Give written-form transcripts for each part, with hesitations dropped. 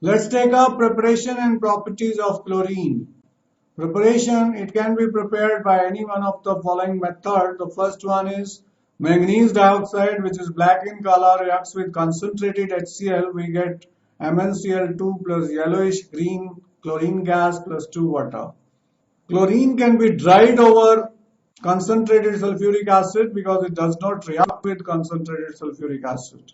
Let's take up preparation and properties of chlorine. Preparation, it can be prepared by any one of the following methods. The first one is manganese dioxide, which is black in color, reacts with concentrated HCl. We get MnCl2 plus yellowish green chlorine gas plus 2 water. Chlorine can be dried over concentrated sulfuric acid because it does not react with concentrated sulfuric acid.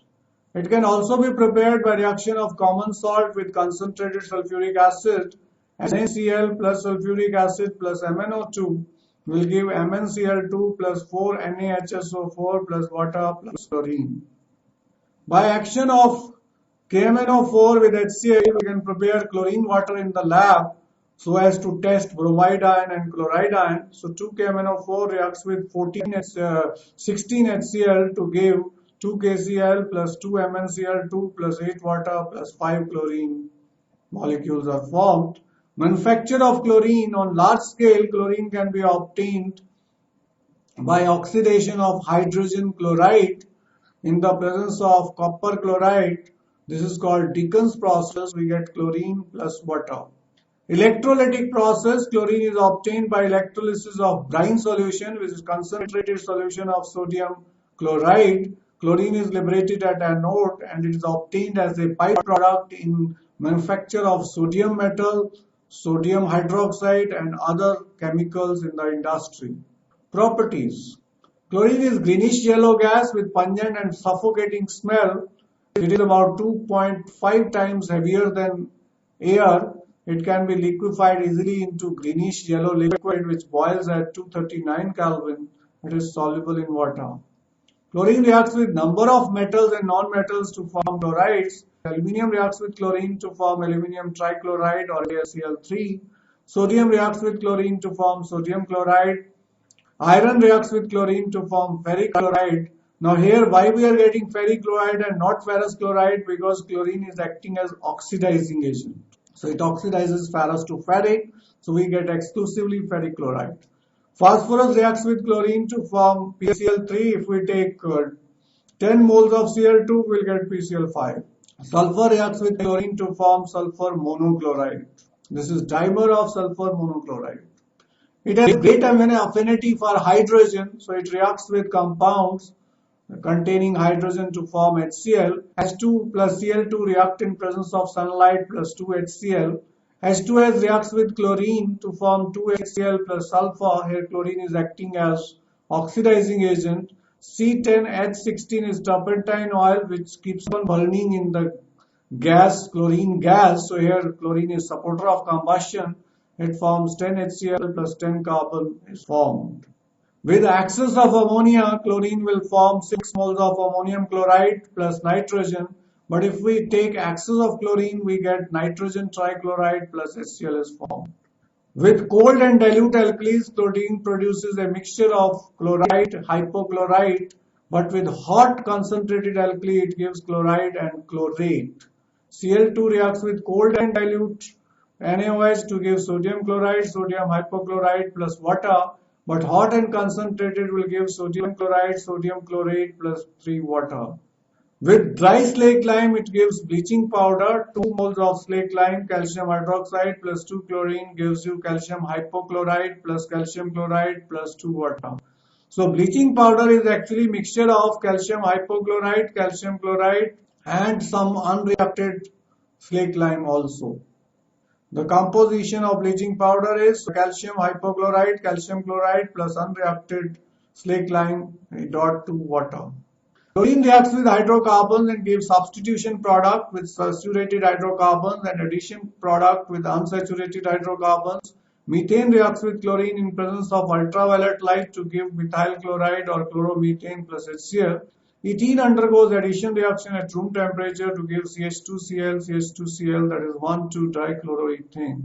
It can also be prepared by reaction of common salt with concentrated sulfuric acid. NaCl plus sulfuric acid plus MnO2 will give MnCl2 plus 4 NaHSO4 plus water plus chlorine. By action of KMnO4 with HCl, we can prepare chlorine water in the lab so as to test bromide ion and chloride ion. So 2KMnO4 reacts with 16 HCl to give 2 KCl plus 2 MnCl2 plus 8 water plus 5 chlorine molecules are formed. Manufacture of chlorine on large scale, chlorine can be obtained by oxidation of hydrogen chloride in the presence of copper chloride. This is called Dickens process. We get chlorine plus water. Electrolytic process, chlorine is obtained by electrolysis of brine solution, which is concentrated solution of sodium chloride. Chlorine is liberated at anode and it is obtained as a byproduct in manufacture of sodium metal, sodium hydroxide and other chemicals in the industry. Properties. Chlorine is greenish yellow gas with pungent and suffocating smell. It is about 2.5 times heavier than air. It can be liquefied easily into greenish yellow liquid which boils at 239 Kelvin. It is soluble in water. Chlorine reacts with number of metals and non-metals to form chlorides. Aluminium reacts with chlorine to form aluminium trichloride or AlCl3. Sodium reacts with chlorine to form sodium chloride. Iron reacts with chlorine to form ferric chloride. Now here why we are getting ferric chloride and not ferrous chloride? Because chlorine is acting as oxidizing agent. So it oxidizes ferrous to ferric. So we get exclusively ferric chloride. Phosphorus reacts with chlorine to form PCl3. If we take 10 moles of Cl2, we'll get PCl5. Sulfur reacts with chlorine to form sulfur monochloride. This is dimer of sulfur monochloride. It has great affinity for hydrogen, so it reacts with compounds containing hydrogen to form HCl. H2 plus Cl2 react in presence of sunlight plus 2 HCl. H2S reacts with chlorine to form 2 HCl plus sulfur. Here chlorine is acting as oxidizing agent. C10H16 is turpentine oil which keeps on burning in the gas, chlorine gas. So here chlorine is supporter of combustion. It forms 10 HCl plus 10 carbon is formed. With excess of ammonia, chlorine will form 6 moles of ammonium chloride plus nitrogen. But if we take excess of chlorine, we get nitrogen trichloride plus HCl is formed. With cold and dilute alkalis, chlorine produces a mixture of chloride, hypochlorite. But with hot concentrated alkali, it gives chloride and chlorate. Cl2 reacts with cold and dilute NaOH to give sodium chloride, sodium hypochlorite plus water. But hot and concentrated will give sodium chloride, sodium chlorate plus 3 water. With dry slaked lime, it gives bleaching powder. 2 moles of slaked lime, calcium hydroxide plus 2 chlorine gives you calcium hypochlorite plus calcium chloride plus 2 water. So bleaching powder is actually mixture of calcium hypochlorite, calcium chloride and some unreacted slaked lime also. The composition of bleaching powder is calcium hypochlorite, calcium chloride plus unreacted slaked lime dot to water. Chlorine reacts with hydrocarbons and gives substitution product with saturated hydrocarbons and addition product with unsaturated hydrocarbons. Methane reacts with chlorine in presence of ultraviolet light to give methyl chloride or chloromethane plus HCl. Ethene undergoes addition reaction at room temperature to give CH2Cl, CH2Cl, that is 1,2-dichloroethane.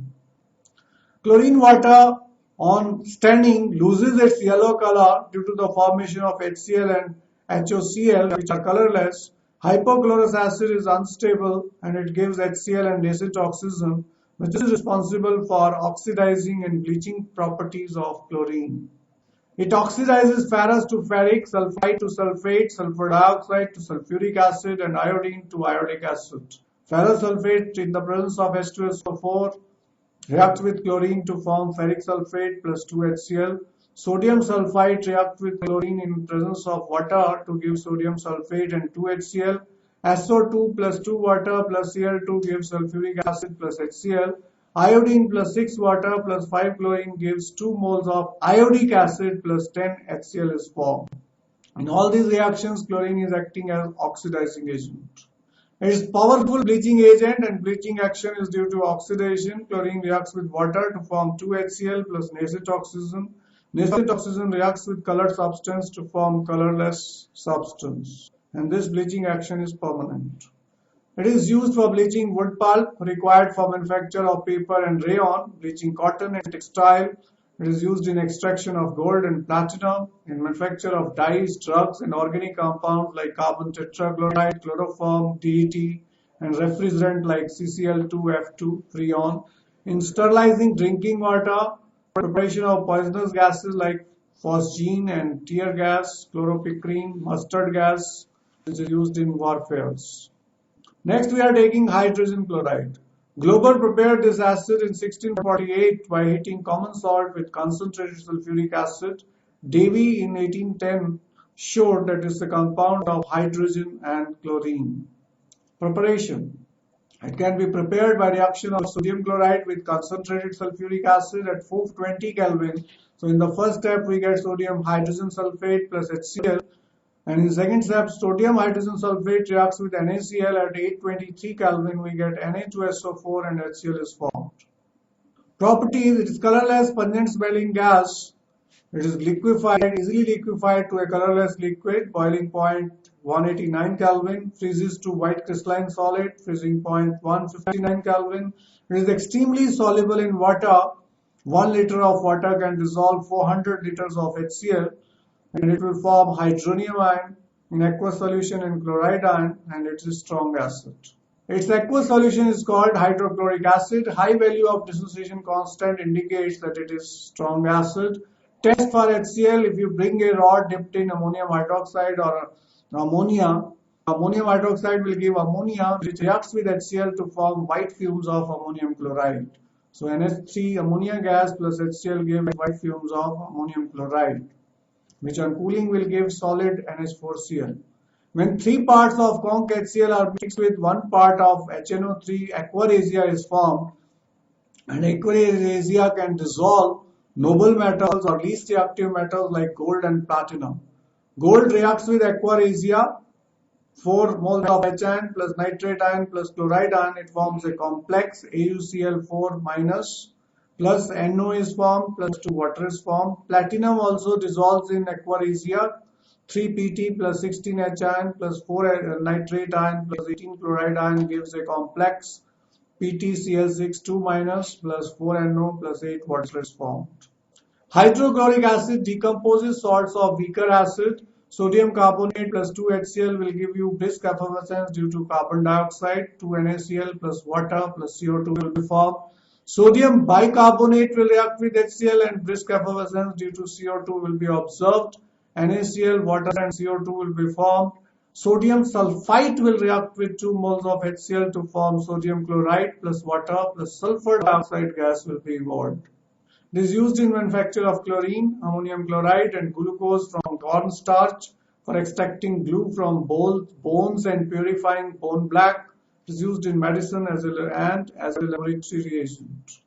Chlorine water on standing loses its yellow color due to the formation of HCl and HOCl, which are colorless. Hypochlorous acid is unstable and it gives HCl and acid oxygen, which is responsible for oxidizing and bleaching properties of chlorine. It oxidizes ferrous to ferric, sulfite to sulfate, sulfur dioxide to sulfuric acid, and iodine to iodic acid. Ferrous sulfate in the presence of H2SO4 reacts with chlorine to form ferric sulfate plus 2HCl. Sodium sulfite reacts with chlorine in presence of water to give sodium sulfate and 2HCl. SO2 plus 2 water plus Cl2 gives sulfuric acid plus HCl. Iodine plus 6 water plus 5 chlorine gives 2 moles of iodic acid plus 10 HCl is formed. In all these reactions, chlorine is acting as oxidizing agent. It is powerful bleaching agent and bleaching action is due to oxidation. Chlorine reacts with water to form 2HCl plus nascent oxygen. Nascent oxygen reacts with colored substance to form colorless substance. And this bleaching action is permanent. It is used for bleaching wood pulp, required for manufacture of paper and rayon, bleaching cotton and textile. It is used in extraction of gold and platinum, in manufacture of dyes, drugs, and organic compounds like carbon tetrachloride, chloroform, DET, and refrigerant like CCl2F2, Freon, in sterilizing drinking water, preparation of poisonous gases like phosgene and tear gas, chloropicrine, mustard gas, which is used in warfares. Next, we are taking hydrogen chloride. Glauber prepared this acid in 1648 by heating common salt with concentrated sulfuric acid. Davy in 1810 showed that it is a compound of hydrogen and chlorine. Preparation. It can be prepared by reaction of sodium chloride with concentrated sulfuric acid at 420 Kelvin. So in the first step, we get sodium hydrogen sulfate plus HCl. And in the second step, sodium hydrogen sulfate reacts with NaCl at 823 Kelvin. We get Na2SO4 and HCl is formed. Properties: it is colorless, pungent smelling gas. It is liquefied, easily liquefied to a colorless liquid. Boiling point 189 Kelvin. Freezes to white crystalline solid. Freezing point 159 Kelvin. It is extremely soluble in water. 1 liter of water can dissolve 400 liters of HCl. And it will form hydronium ion in aqueous solution and chloride ion, and it's a strong acid. Its aqueous solution is called hydrochloric acid. High value of dissociation constant indicates that it is strong acid. Test for HCl: if you bring a rod dipped in ammonium hydroxide or ammonia, ammonium hydroxide will give ammonia which reacts with HCl to form white fumes of ammonium chloride. So NH3 ammonia gas plus HCl gives white fumes of ammonium chloride, which on cooling will give solid NH4Cl. When 3 parts of conc HCl are mixed with 1 part of HNO3, aquaresia is formed, and aquaresia can dissolve noble metals or least reactive metals like gold and platinum. Gold reacts with aquaresia, 4 moles of H ion plus nitrate ion plus chloride ion, it forms a complex AuCl4 minus. Plus NO is formed, plus 2 water is formed. Platinum also dissolves in aquaresia. 3 Pt plus 16 H ion plus 4 nitrate ion plus 18 chloride ion gives a complex PtCl6 2 minus plus 4 NO plus 8 water is formed. Hydrochloric acid decomposes salts of weaker acid. Sodium carbonate plus 2 HCl will give you brisk effervescence due to carbon dioxide. 2 NaCl plus water plus CO2 will be formed. Sodium bicarbonate will react with HCl and brisk effervescence due to CO2 will be observed. NaCl, water and CO2 will be formed. Sodium sulfite will react with 2 moles of HCl to form sodium chloride plus water plus sulfur dioxide gas will be evolved. It is used in manufacture of chlorine, ammonium chloride and glucose from corn starch for extracting glue from bones and purifying bone black. It is used in medicine as a laboratory reagent.